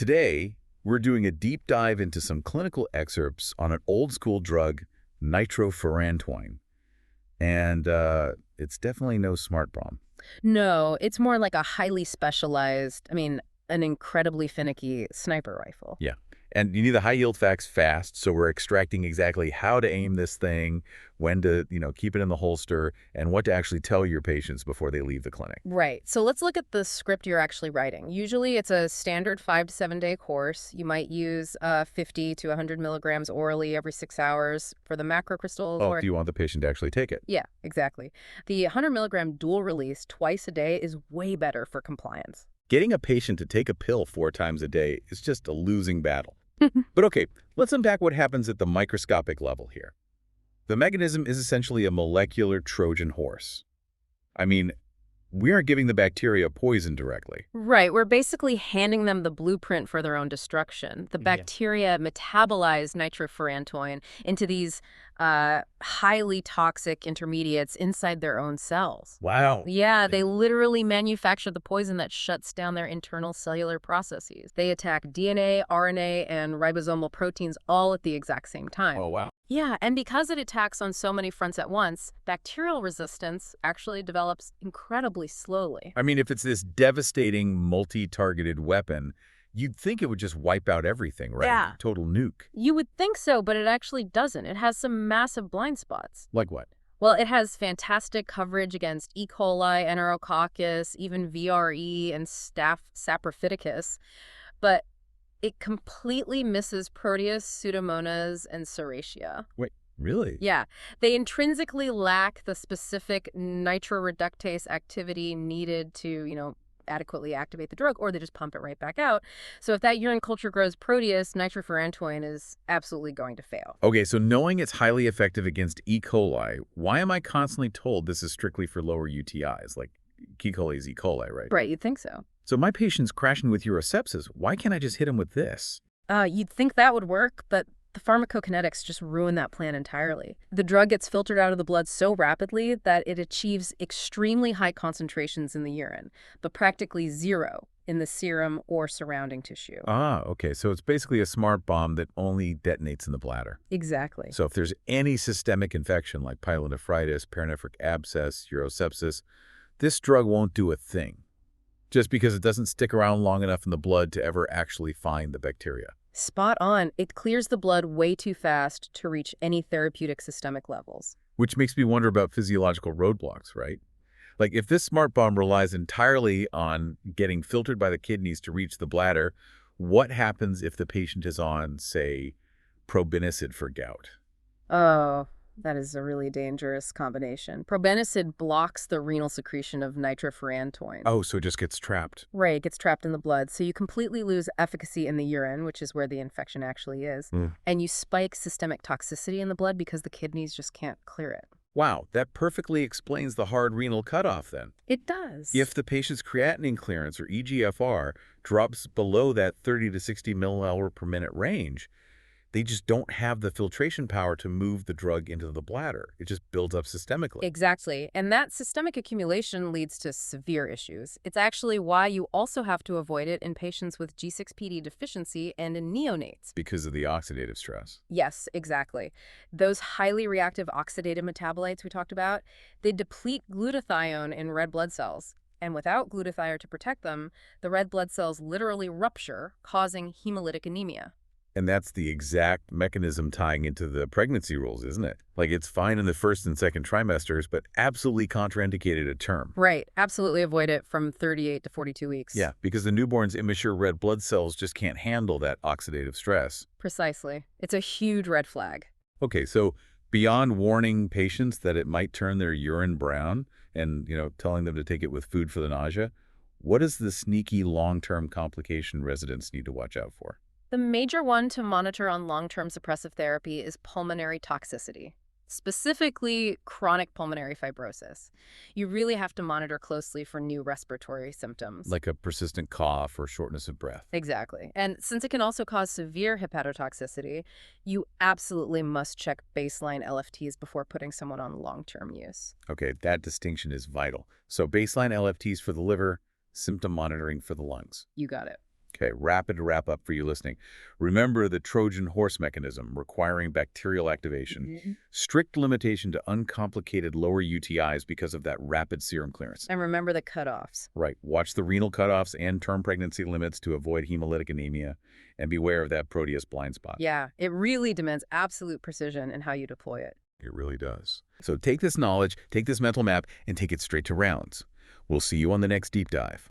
Today, we're doing a deep dive into some clinical excerpts on an old-school drug, nitrofurantoin. And it's definitely no smart bomb. No, it's more like a highly specialized, an incredibly finicky sniper rifle. Yeah. And you need the high-yield facts fast, so we're extracting exactly how to aim this thing, when to, keep it in the holster, and what to actually tell your patients before they leave the clinic. Right. So let's look at the script you're actually writing. Usually it's a standard 5 to 7 day course. You might use 50 to 100 milligrams orally every 6 hours for the macrocrystals. Oh, Or do you want the patient to actually take it? Yeah, exactly. The 100 milligram dual release twice a day is way better for compliance. Getting a patient to take a pill 4 times a day is just a losing battle. But okay, let's unpack what happens at the microscopic level here. The mechanism is essentially a molecular Trojan horse. I mean, we aren't giving the bacteria poison directly. Right, we're basically handing them the blueprint for their own destruction. The bacteria metabolize nitrofurantoin into these highly toxic intermediates inside their own cells. Wow. Yeah, they literally manufacture the poison that shuts down their internal cellular processes. They attack DNA, RNA, and ribosomal proteins all at the exact same time. Oh, wow. Yeah, and because it attacks on so many fronts at once, bacterial resistance actually develops incredibly slowly. I mean, if it's this devastating multi-targeted weapon, you'd think it would just wipe out everything, right? Yeah. Total nuke. You would think so, but it actually doesn't. It has some massive blind spots. Like what? Well, it has fantastic coverage against E. coli, Enterococcus, even VRE and Staph saprophyticus, but it completely misses Proteus, Pseudomonas, and Serratia. Wait, really? Yeah, they intrinsically lack the specific nitroreductase activity needed to, adequately activate the drug, or they just pump it right back out. So if that urine culture grows Proteus, nitrofurantoin is absolutely going to fail. Okay, so knowing it's highly effective against E. coli, why am I constantly told this is strictly for lower UTIs? Like, E. coli is E. coli, right? Right, you'd think so. So my patient's crashing with urosepsis. Why can't I just hit him with this? You'd think that would work, but the pharmacokinetics just ruin that plan entirely. The drug gets filtered out of the blood so rapidly that it achieves extremely high concentrations in the urine, but practically zero in the serum or surrounding tissue. Ah, okay. So it's basically a smart bomb that only detonates in the bladder. Exactly. So if there's any systemic infection like pyelonephritis, paranephric abscess, urosepsis, this drug won't do a thing, just because it doesn't stick around long enough in the blood to ever actually find the bacteria. Spot on. It clears the blood way too fast to reach any therapeutic systemic levels. Which makes me wonder about physiological roadblocks, right? Like if this smart bomb relies entirely on getting filtered by the kidneys to reach the bladder, what happens if the patient is on, say, Probenecid for gout? Oh, that is a really dangerous combination. Probenecid blocks the renal secretion of nitrofurantoin. Oh, so it just gets trapped. Right, it gets trapped in the blood, so you completely lose efficacy in the urine, which is where the infection actually is, and you spike systemic toxicity in the blood because the kidneys just can't clear it. Wow, that perfectly explains the hard renal cutoff then. It does. If the patient's creatinine clearance, or eGFR, drops below that 30 to 60 milliliter per minute range, they just don't have the filtration power to move the drug into the bladder. It just builds up systemically. Exactly. And that systemic accumulation leads to severe issues. It's actually why you also have to avoid it in patients with G6PD deficiency and in neonates. Because of the oxidative stress. Yes, exactly. Those highly reactive oxidative metabolites we talked about, they deplete glutathione in red blood cells. And without glutathione to protect them, the red blood cells literally rupture, causing hemolytic anemia. And that's the exact mechanism tying into the pregnancy rules, isn't it? Like it's fine in the first and second trimesters, but absolutely contraindicated at term. Right. Absolutely avoid it from 38 to 42 weeks. Yeah, because the newborn's immature red blood cells just can't handle that oxidative stress. Precisely. It's a huge red flag. Okay, so beyond warning patients that it might turn their urine brown and, telling them to take it with food for the nausea, what is the sneaky long-term complication residents need to watch out for? The major one to monitor on long-term suppressive therapy is pulmonary toxicity, specifically chronic pulmonary fibrosis. You really have to monitor closely for new respiratory symptoms. Like a persistent cough or shortness of breath. Exactly. And since it can also cause severe hepatotoxicity, you absolutely must check baseline LFTs before putting someone on long-term use. Okay, that distinction is vital. So baseline LFTs for the liver, symptom monitoring for the lungs. You got it. Okay, rapid wrap up for you listening. Remember the Trojan horse mechanism requiring bacterial activation, strict limitation to uncomplicated lower UTIs because of that rapid serum clearance. And remember the cutoffs. Right, watch the renal cutoffs and term pregnancy limits to avoid hemolytic anemia, and beware of that Proteus blind spot. Yeah, it really demands absolute precision in how you deploy it. It really does. So take this knowledge, take this mental map, and take it straight to rounds. We'll see you on the next deep dive.